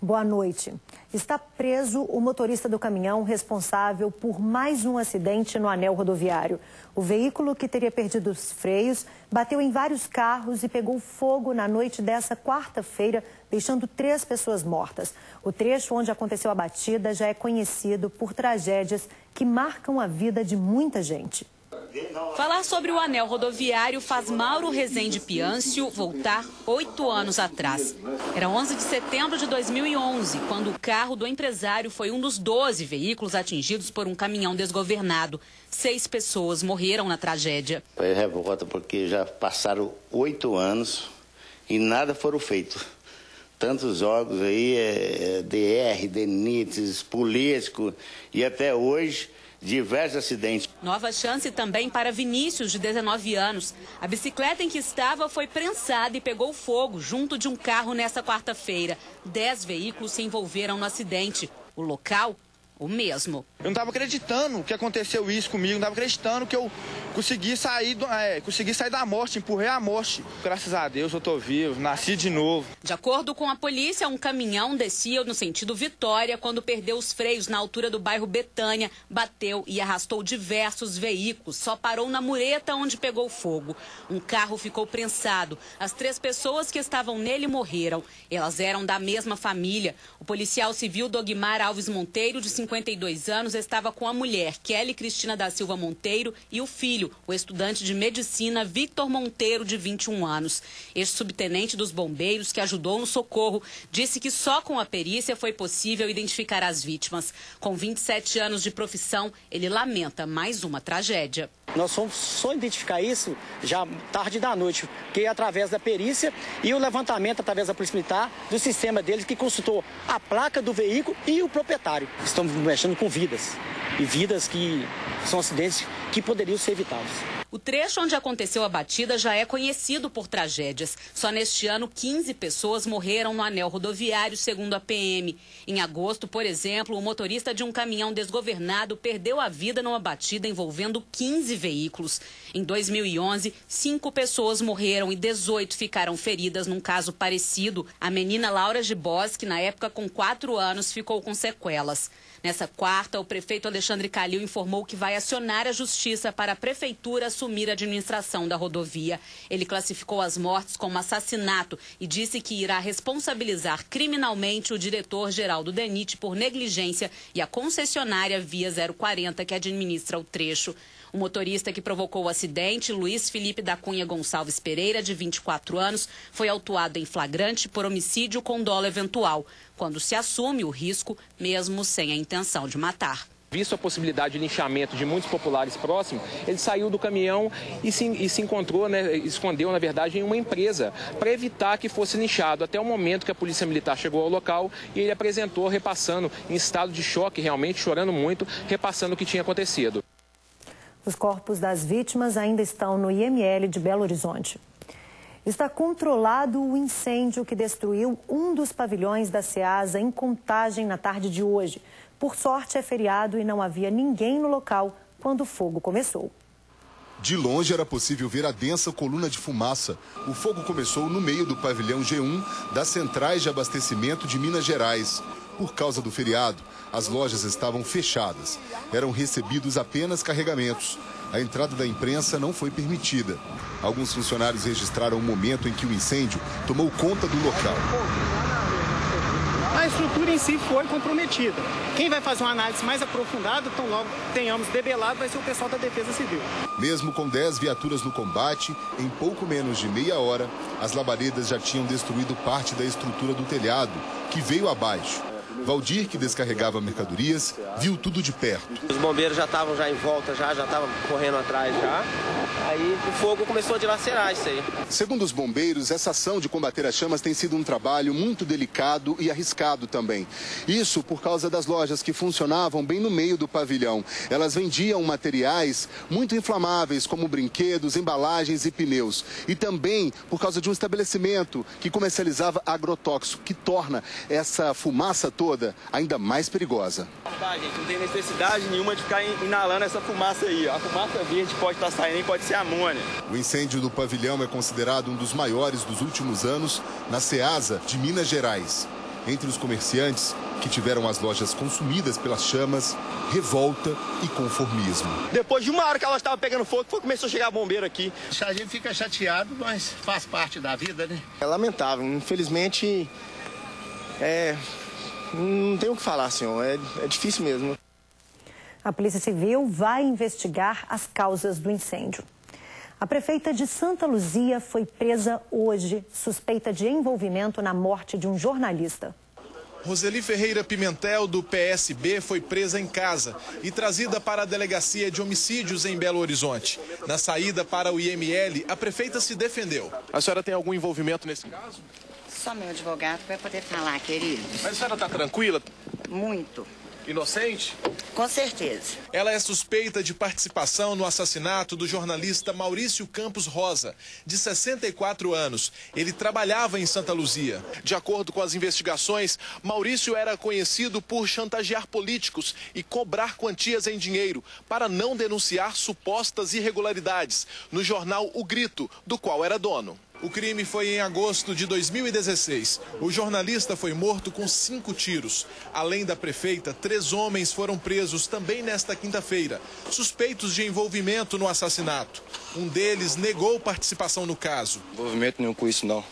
Boa noite. Está preso o motorista do caminhão responsável por mais um acidente no anel rodoviário. O veículo, que teria perdido os freios, bateu em vários carros e pegou fogo na noite dessa quarta-feira, deixando 3 pessoas mortas. O trecho onde aconteceu a batida já é conhecido por tragédias que marcam a vida de muita gente. Falar sobre o anel rodoviário faz Mauro Rezende Piâncio voltar 8 anos atrás. Era 11 de setembro de 2011, quando o carro do empresário foi um dos 12 veículos atingidos por um caminhão desgovernado. 6 pessoas morreram na tragédia. Foi revolta porque já passaram 8 anos e nada foram feito. Tantos órgãos aí, DR, DENIT, político e até hoje diversos acidentes. Nova chance também para Vinícius, de 19 anos. A bicicleta em que estava foi prensada e pegou fogo junto de um carro nesta quarta-feira. 10 veículos se envolveram no acidente. O local, o mesmo. Eu não estava acreditando que aconteceu isso comigo, não estava acreditando que eu consegui sair da morte, empurrei a morte. Graças a Deus eu estou vivo, nasci de novo. De acordo com a polícia, um caminhão descia no sentido Vitória quando perdeu os freios na altura do bairro Betânia, bateu e arrastou diversos veículos. Só parou na mureta onde pegou fogo. Um carro ficou prensado. As 3 pessoas que estavam nele morreram. Elas eram da mesma família. O policial civil Dogmar Alves Monteiro, de 52 anos, estava com a mulher, Kelly Cristina da Silva Monteiro, e o filho, o estudante de medicina Victor Monteiro, de 21 anos. Este subtenente dos bombeiros, que ajudou no socorro, disse que só com a perícia foi possível identificar as vítimas. Com 27 anos de profissão, ele lamenta mais uma tragédia. Nós fomos só identificar isso já tarde da noite, que através da perícia e o levantamento através da Polícia Militar do sistema deles, que consultou a placa do veículo e o proprietário. Estamos mexendo com vidas, e vidas que são acidentes que poderiam ser evitados. O trecho onde aconteceu a batida já é conhecido por tragédias. Só neste ano, 15 pessoas morreram no anel rodoviário, segundo a PM. Em agosto, por exemplo, o motorista de um caminhão desgovernado perdeu a vida numa batida envolvendo 15 veículos. Em 2011, 5 pessoas morreram e 18 ficaram feridas num caso parecido. A menina Laura Gibos, que na época com 4 anos, ficou com sequelas. Nessa quarta, o prefeito Alexandre Calil informou que vai acionar a justiça para a prefeitura assumir a administração da rodovia. Ele classificou as mortes como assassinato e disse que irá responsabilizar criminalmente o diretor-geral do DENIT por negligência e a concessionária Via 040, que administra o trecho. O motorista que provocou o acidente, Luiz Felipe da Cunha Gonçalves Pereira, de 24 anos, foi autuado em flagrante por homicídio com dolo eventual, quando se assume o risco, mesmo sem a intenção de matar. Visto a possibilidade de linchamento de muitos populares próximos, ele saiu do caminhão e se encontrou, escondeu, na verdade, em uma empresa, para evitar que fosse linchado. Até o momento que a Polícia Militar chegou ao local e ele apresentou, repassando, em estado de choque, realmente, chorando muito, repassando o que tinha acontecido. Os corpos das vítimas ainda estão no IML de Belo Horizonte. Está controlado o incêndio que destruiu um dos pavilhões da Ceasa em Contagem na tarde de hoje. Por sorte, é feriado e não havia ninguém no local quando o fogo começou. De longe era possível ver a densa coluna de fumaça. O fogo começou no meio do pavilhão G1 das centrais de abastecimento de Minas Gerais. Por causa do feriado, as lojas estavam fechadas. Eram recebidos apenas carregamentos. A entrada da imprensa não foi permitida. Alguns funcionários registraram o momento em que o incêndio tomou conta do local. A estrutura em si foi comprometida. Quem vai fazer uma análise mais aprofundada, então logo tenhamos debelado, vai ser o pessoal da Defesa Civil. Mesmo com 10 viaturas no combate, em pouco menos de meia hora, as labaredas já tinham destruído parte da estrutura do telhado, que veio abaixo. Valdir, que descarregava mercadorias, viu tudo de perto. Os bombeiros já estavam em volta, já estavam correndo atrás já. Aí o fogo começou a dilacerar isso aí. Segundo os bombeiros, essa ação de combater as chamas tem sido um trabalho muito delicado e arriscado também. Isso por causa das lojas que funcionavam bem no meio do pavilhão. Elas vendiam materiais muito inflamáveis, como brinquedos, embalagens e pneus. E também por causa de um estabelecimento que comercializava agrotóxico, que torna essa fumaça toda ainda mais perigosa. Tá, gente, não tem necessidade nenhuma de ficar inalando essa fumaça aí. A fumaça verde pode estar saindo e pode ser amônia. O incêndio do pavilhão é considerado um dos maiores dos últimos anos na Ceasa de Minas Gerais. Entre os comerciantes que tiveram as lojas consumidas pelas chamas, revolta e conformismo. Depois de uma hora que ela estava pegando fogo, começou a chegar bombeiro aqui. A gente fica chateado, mas faz parte da vida, né? É lamentável, infelizmente, não tenho o que falar, senhor, é difícil mesmo. A Polícia Civil vai investigar as causas do incêndio. A prefeita de Santa Luzia foi presa hoje, suspeita de envolvimento na morte de um jornalista. Roseli Ferreira Pimentel, do PSB, foi presa em casa e trazida para a Delegacia de Homicídios em Belo Horizonte. Na saída para o IML, a prefeita se defendeu. A senhora tem algum envolvimento nesse caso? Só meu advogado vai poder falar, querido. Mas a senhora está tranquila? Muito. Inocente? Com certeza. Ela é suspeita de participação no assassinato do jornalista Maurício Campos Rosa, de 64 anos. Ele trabalhava em Santa Luzia. De acordo com as investigações, Maurício era conhecido por chantagear políticos e cobrar quantias em dinheiro para não denunciar supostas irregularidades no jornal O Grito, do qual era dono. O crime foi em agosto de 2016. O jornalista foi morto com 5 tiros. Além da prefeita, 3 homens foram presos também nesta quinta-feira, suspeitos de envolvimento no assassinato. Um deles negou participação no caso. Envolvimento nenhum com isso, não.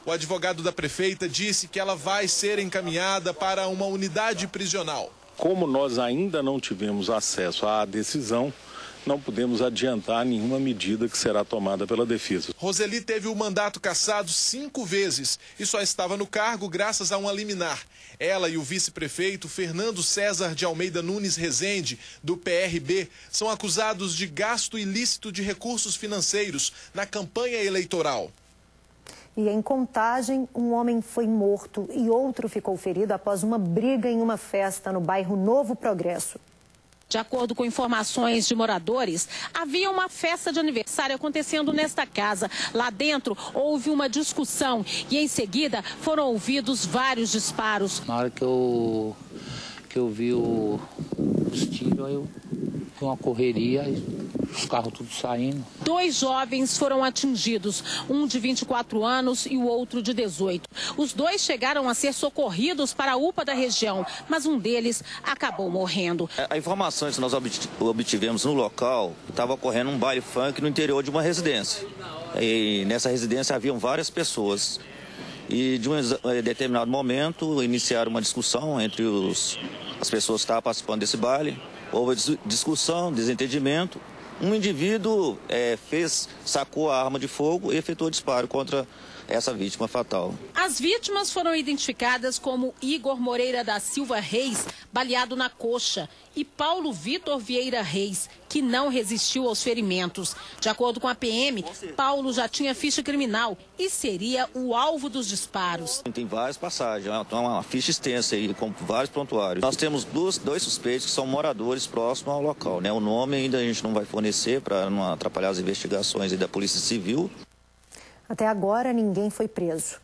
O advogado da prefeita disse que ela vai ser encaminhada para uma unidade prisional. Como nós ainda não tivemos acesso à decisão, não podemos adiantar nenhuma medida que será tomada pela defesa. Roseli teve o mandato cassado 5 vezes e só estava no cargo graças a uma liminar. Ela e o vice-prefeito Fernando César de Almeida Nunes Rezende, do PRB, são acusados de gasto ilícito de recursos financeiros na campanha eleitoral. E em Contagem, um homem foi morto e outro ficou ferido após uma briga em uma festa no bairro Novo Progresso. De acordo com informações de moradores, havia uma festa de aniversário acontecendo nesta casa. Lá dentro houve uma discussão e em seguida foram ouvidos vários disparos. Na hora que eu vi os tiros, eu vi uma correria, os carros tudo saindo. 2 jovens foram atingidos, um de 24 anos e o outro de 18. Os 2 chegaram a ser socorridos para a UPA da região, mas um deles acabou morrendo. A informação que nós obtivemos no local, estava ocorrendo um baile funk no interior de uma residência. E nessa residência haviam várias pessoas. E de um determinado momento iniciaram uma discussão entre as pessoas que estavam participando desse baile. Houve discussão, desentendimento. Um indivíduo sacou a arma de fogo e efetuou disparo contra essa vítima fatal. As vítimas foram identificadas como Igor Moreira da Silva Reis, baleado na coxa, e Paulo Vitor Vieira Reis, que não resistiu aos ferimentos. De acordo com a PM, Paulo já tinha ficha criminal e seria o alvo dos disparos. Tem várias passagens, uma ficha extensa aí, com vários prontuários. Nós temos 2 suspeitos que são moradores próximos ao local, né? O nome ainda a gente não vai fornecer para não atrapalhar as investigações da Polícia Civil. Até agora, ninguém foi preso.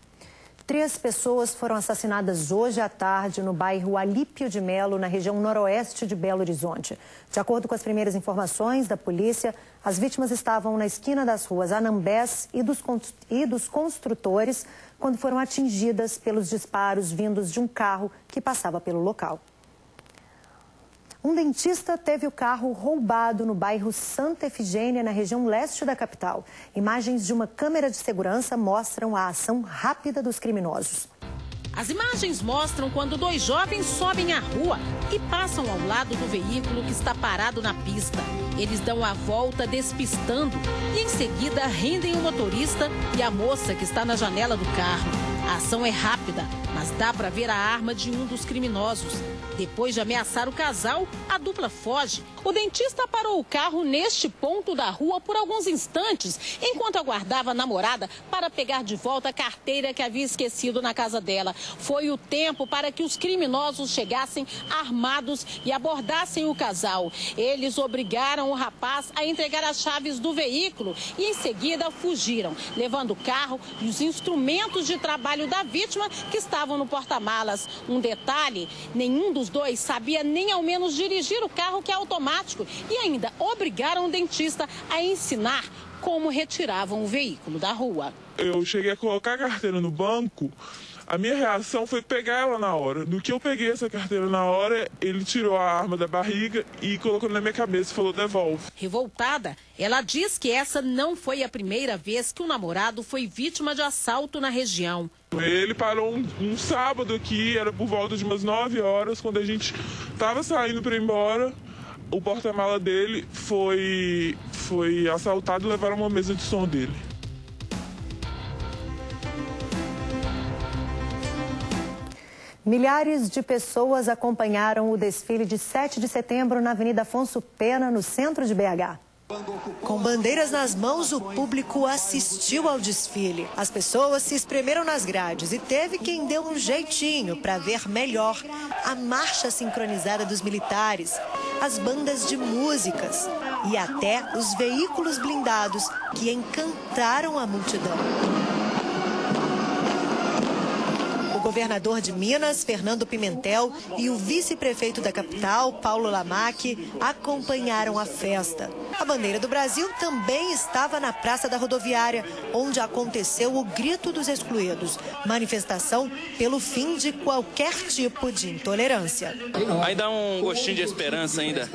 3 pessoas foram assassinadas hoje à tarde no bairro Alípio de Melo, na região noroeste de Belo Horizonte. De acordo com as primeiras informações da polícia, as vítimas estavam na esquina das ruas Anambés e dos Construtores quando foram atingidas pelos disparos vindos de um carro que passava pelo local. Um dentista teve o carro roubado no bairro Santa Efigênia, na região leste da capital. Imagens de uma câmera de segurança mostram a ação rápida dos criminosos. As imagens mostram quando 2 jovens sobem a rua e passam ao lado do veículo que está parado na pista. Eles dão a volta despistando e em seguida rendem o motorista e a moça que está na janela do carro. A ação é rápida, mas dá para ver a arma de um dos criminosos. Depois de ameaçar o casal, a dupla foge. O dentista parou o carro neste ponto da rua por alguns instantes, enquanto aguardava a namorada para pegar de volta a carteira que havia esquecido na casa dela. Foi o tempo para que os criminosos chegassem armados e abordassem o casal. Eles obrigaram o rapaz a entregar as chaves do veículo e em seguida fugiram, levando o carro e os instrumentos de trabalho da vítima que estavam no porta-malas. Um detalhe, nenhum dos 2 sabia nem ao menos dirigir o carro, que é automático, e ainda obrigaram o dentista a ensinar como retiravam o veículo da rua. Eu cheguei a colocar a carteira no banco, A minha reação foi pegar ela na hora. No que eu peguei essa carteira na hora, ele tirou a arma da barriga e colocou na minha cabeça e falou: devolve. Revoltada, ela diz que essa não foi a primeira vez que o namorado foi vítima de assalto na região. Ele parou um sábado aqui, era por volta de umas 9 horas, quando a gente estava saindo para ir embora. O porta-mala dele foi assaltado e levaram uma mesa de som dele. Milhares de pessoas acompanharam o desfile de 7 de setembro na Avenida Afonso Pena, no centro de BH. Com bandeiras nas mãos, o público assistiu ao desfile. As pessoas se espremeram nas grades e teve quem deu um jeitinho para ver melhor a marcha sincronizada dos militares, as bandas de músicas e até os veículos blindados que encantaram a multidão. O governador de Minas, Fernando Pimentel, e o vice-prefeito da capital, Paulo Lamaque, acompanharam a festa. A bandeira do Brasil também estava na Praça da Rodoviária, onde aconteceu o Grito dos Excluídos, manifestação pelo fim de qualquer tipo de intolerância. Aí dá um gostinho de esperança ainda.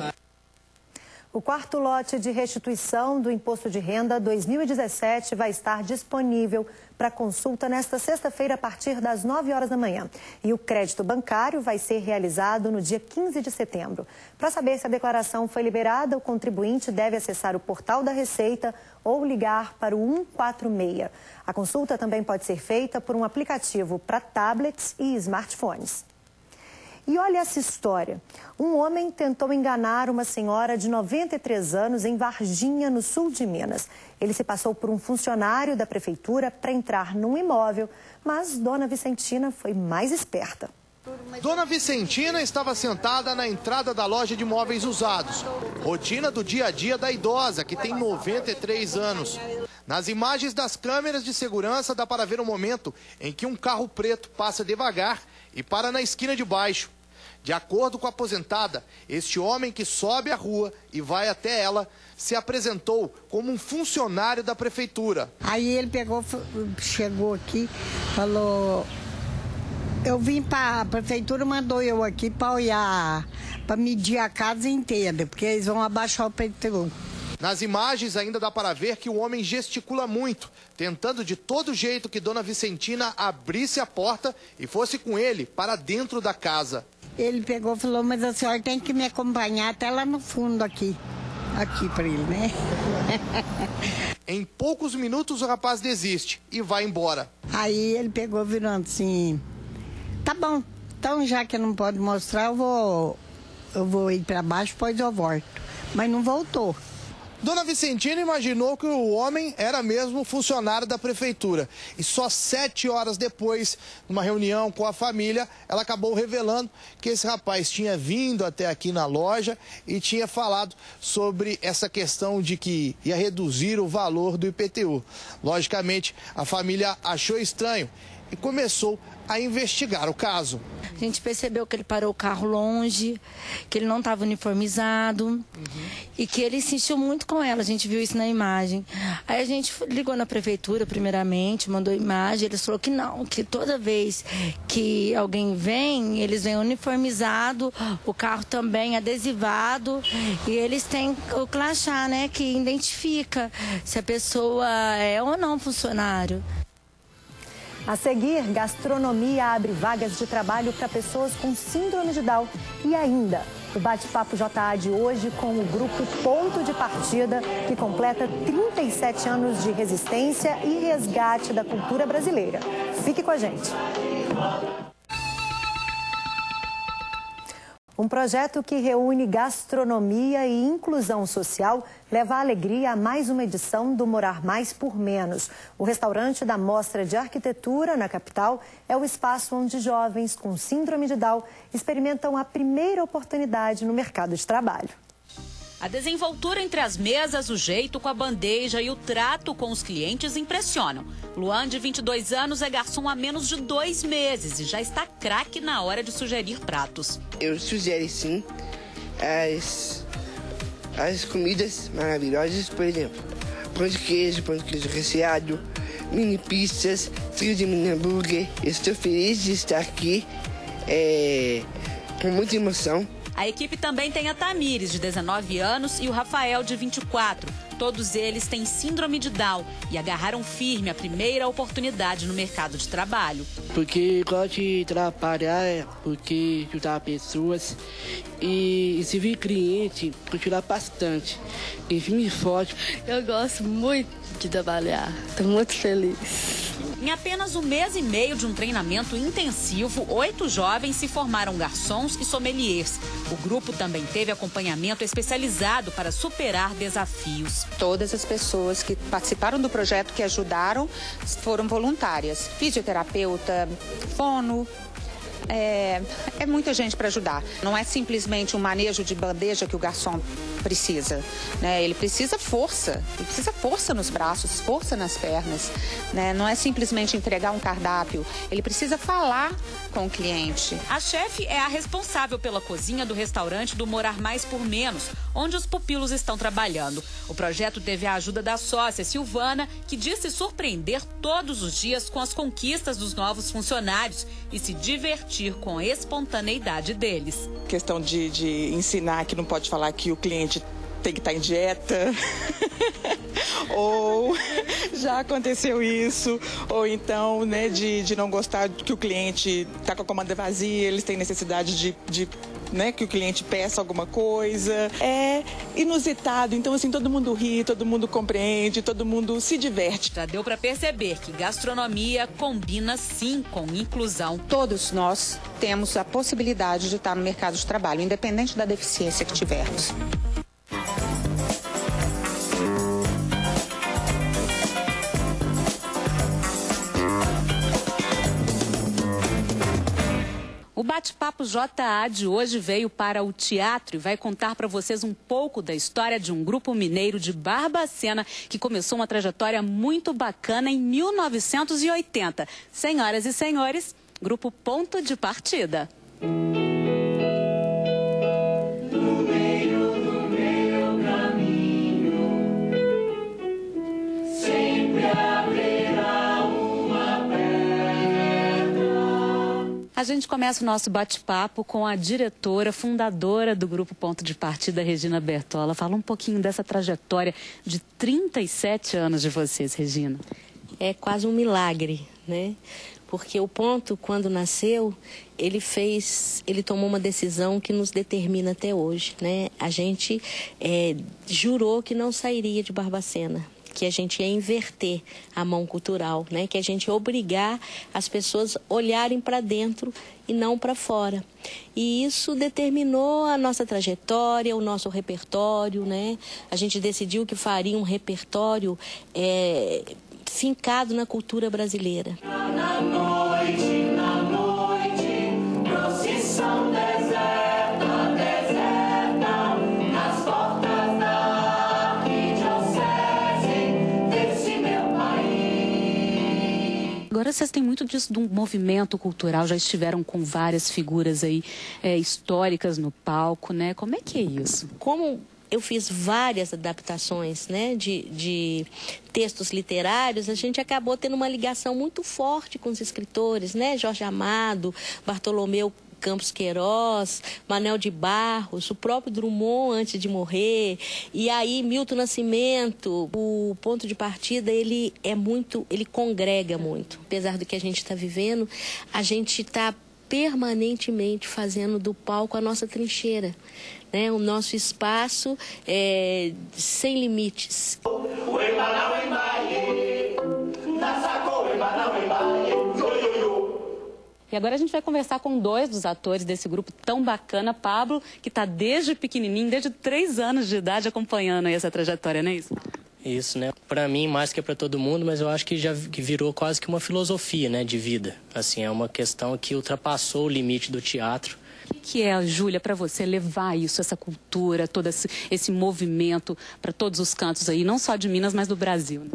O quarto lote de restituição do Imposto de Renda 2017 vai estar disponível para consulta nesta sexta-feira a partir das 9 horas da manhã. E o crédito bancário vai ser realizado no dia 15 de setembro. Para saber se a declaração foi liberada, o contribuinte deve acessar o portal da Receita ou ligar para o 146. A consulta também pode ser feita por um aplicativo para tablets e smartphones. E olha essa história. Um homem tentou enganar uma senhora de 93 anos em Varginha, no sul de Minas. Ele se passou por um funcionário da prefeitura para entrar num imóvel, mas Dona Vicentina foi mais esperta. Dona Vicentina estava sentada na entrada da loja de móveis usados. Rotina do dia a dia da idosa, que tem 93 anos. Nas imagens das câmeras de segurança dá para ver o momento em que um carro preto passa devagar e para na esquina de baixo. De acordo com a aposentada, este homem que sobe a rua e vai até ela se apresentou como um funcionário da prefeitura. Aí ele chegou aqui, falou: eu vim para a prefeitura, mandou eu aqui para olhar, para medir a casa inteira, porque eles vão abaixar o petróleo. Nas imagens ainda dá para ver que o homem gesticula muito, tentando de todo jeito que Dona Vicentina abrisse a porta e fosse com ele para dentro da casa. Ele pegou e falou: mas a senhora tem que me acompanhar até lá no fundo aqui. Aqui para ele, né? Em poucos minutos o rapaz desiste e vai embora. Aí ele pegou virando assim: tá bom, então já que não pode mostrar, eu vou ir para baixo, depois eu volto. Mas não voltou. Dona Vicentina imaginou que o homem era mesmo funcionário da prefeitura. E só 7 horas depois, numa reunião com a família, ela acabou revelando que esse rapaz tinha vindo até aqui na loja e tinha falado sobre essa questão de que ia reduzir o valor do IPTU. Logicamente, a família achou estranho e começou a investigar o caso. A gente percebeu que ele parou o carro longe, que ele não estava uniformizado e que ele insistiu muito com ela. A gente viu isso na imagem. Aí a gente ligou na prefeitura primeiramente, mandou imagem. Eles falaram que não, que toda vez que alguém vem, eles vêm uniformizado, o carro também adesivado e eles têm o crachá, né, que identifica se a pessoa é ou não funcionário. A seguir, gastronomia abre vagas de trabalho para pessoas com síndrome de Down. E ainda, o bate-papo JA de hoje com o grupo Ponto de Partida, que completa 37 anos de resistência e resgate da cultura brasileira. Fique com a gente. Um projeto que reúne gastronomia e inclusão social leva alegria a mais uma edição do Morar Mais por Menos. O restaurante da Mostra de Arquitetura, na capital, é o espaço onde jovens com síndrome de Down experimentam a primeira oportunidade no mercado de trabalho. A desenvoltura entre as mesas, o jeito com a bandeja e o trato com os clientes impressionam. Luan, de 22 anos, é garçom há menos de 2 meses e já está craque na hora de sugerir pratos. Eu sugiro, sim, as comidas maravilhosas, por exemplo, pão de queijo recheado, mini pizzas, trio de mini hambúrguer. Eu estou feliz de estar aqui, com muita emoção. A equipe também tem a Tamires, de 19 anos, e o Rafael, de 24. Todos eles têm síndrome de Down e agarraram firme a primeira oportunidade no mercado de trabalho. Porque gosto de trabalhar, porque ajudar pessoas e se vir cliente, continuar bastante e vir forte. Eu gosto muito de trabalhar, estou muito feliz. Em apenas 1 mês e meio de um treinamento intensivo, 8 jovens se formaram garçons e sommeliers. O grupo também teve acompanhamento especializado para superar desafios. Todas as pessoas que participaram do projeto, que ajudaram, foram voluntárias. Fisioterapeuta, fono. É muita gente para ajudar. Não é simplesmente um manejo de bandeja que o garçom precisa, né? Ele precisa força nos braços, força nas pernas, né? Não é simplesmente entregar um cardápio, ele precisa falar com o cliente. A chefe é a responsável pela cozinha do restaurante do Morar Mais por Menos, onde os pupilos estão trabalhando. O projeto teve a ajuda da sócia Silvana, que diz se surpreender todos os dias com as conquistas dos novos funcionários e se divertir com a espontaneidade deles. Questão de ensinar que não pode falar que o cliente tem que estar em dieta, ou já aconteceu isso, ou então, né, de não gostar que o cliente está com a comanda vazia, eles têm necessidade né, que o cliente peça alguma coisa. É inusitado, então assim, todo mundo ri, todo mundo compreende, todo mundo se diverte. Já deu para perceber que gastronomia combina sim com inclusão. Todos nós temos a possibilidade de estar no mercado de trabalho, independente da deficiência que tivermos. O Bate-Papo JA de hoje veio para o teatro e vai contar para vocês um pouco da história de um grupo mineiro de Barbacena que começou uma trajetória muito bacana em 1980. Senhoras e senhores, Grupo Ponto de Partida. A gente começa o nosso bate-papo com a diretora, fundadora do Grupo Ponto de Partida, Regina Bertola. Fala um pouquinho dessa trajetória de 37 anos de vocês, Regina. É quase um milagre, né? Porque o Ponto, quando nasceu, ele tomou uma decisão que nos determina até hoje, né? A gente jurou que não sairia de Barbacena, que a gente ia inverter a mão cultural, né? Que a gente ia obrigar as pessoas a olharem para dentro e não para fora. E isso determinou a nossa trajetória, o nosso repertório, né? A gente decidiu que faria um repertório fincado na cultura brasileira. Na noite, procissão deserta, nas portas da arquidiocese desse meu país. Agora vocês têm muito disso de um movimento cultural, já estiveram com várias figuras aí históricas no palco, né? Como é que é isso? Como eu fiz várias adaptações, né, de textos literários, a gente acabou tendo uma ligação muito forte com os escritores, né? Jorge Amado, Bartolomeu Campos Queiroz, Manuel de Barros, o próprio Drummond antes de morrer, e aí Milton Nascimento. O Ponto de Partida, ele congrega muito. Apesar do que a gente está vivendo, a gente está permanentemente fazendo do palco a nossa trincheira, né? O nosso espaço sem limites. E agora a gente vai conversar com 2 dos atores desse grupo tão bacana. Pablo, que está desde pequenininho, desde 3 anos de idade, acompanhando aí essa trajetória, não é isso? Isso, né? Para mim, mais que para todo mundo, mas eu acho que já virou quase que uma filosofia, né, de vida. Assim, é uma questão que ultrapassou o limite do teatro. O que é, Júlia, para você levar isso, essa cultura, todo esse movimento para todos os cantos aí, não só de Minas, mas do Brasil? Né?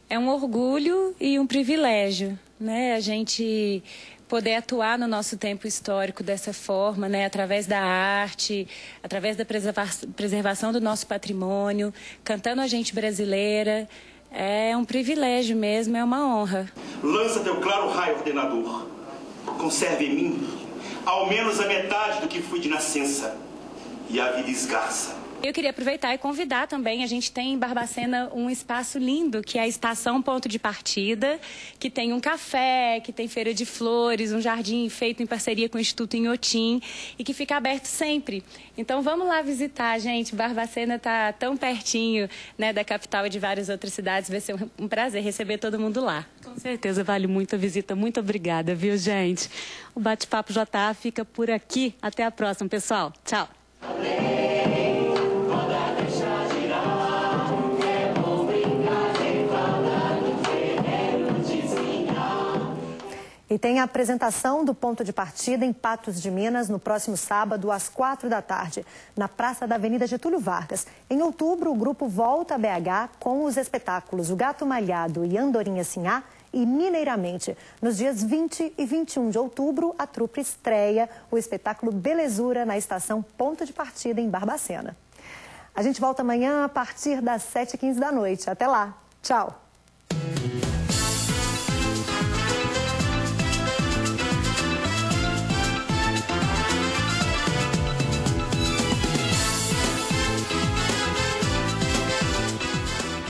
É um orgulho e um privilégio, né? A gente poder atuar no nosso tempo histórico dessa forma, né? Através da arte, através da preservação do nosso patrimônio, cantando a gente brasileira, É um privilégio mesmo, é uma honra. Lança teu claro raio ordenador. Conserve em mim ao menos a metade do que fui de nascença. E a vida esgarça. Eu queria aproveitar e convidar também, a gente tem em Barbacena um espaço lindo, que é a Estação Ponto de Partida, que tem um café, que tem feira de flores, um jardim feito em parceria com o Instituto Inhotim e que fica aberto sempre. Então vamos lá visitar, gente. Barbacena está tão pertinho, né, da capital e de várias outras cidades, vai ser um prazer receber todo mundo lá. Com certeza, vale muito a visita. Muito obrigada, viu, gente? O Bate-Papo JA fica por aqui. Até a próxima, pessoal. Tchau. E tem a apresentação do Ponto de Partida em Patos de Minas no próximo sábado, às 16h, na Praça da Avenida Getúlio Vargas. Em outubro, o grupo volta a BH com os espetáculos O Gato Malhado e Andorinha Sinhá e Mineiramente. Nos dias 20 e 21 de outubro, a trupe estreia o espetáculo Belezura na estação Ponto de Partida em Barbacena. A gente volta amanhã a partir das 7h15 da noite. Até lá. Tchau.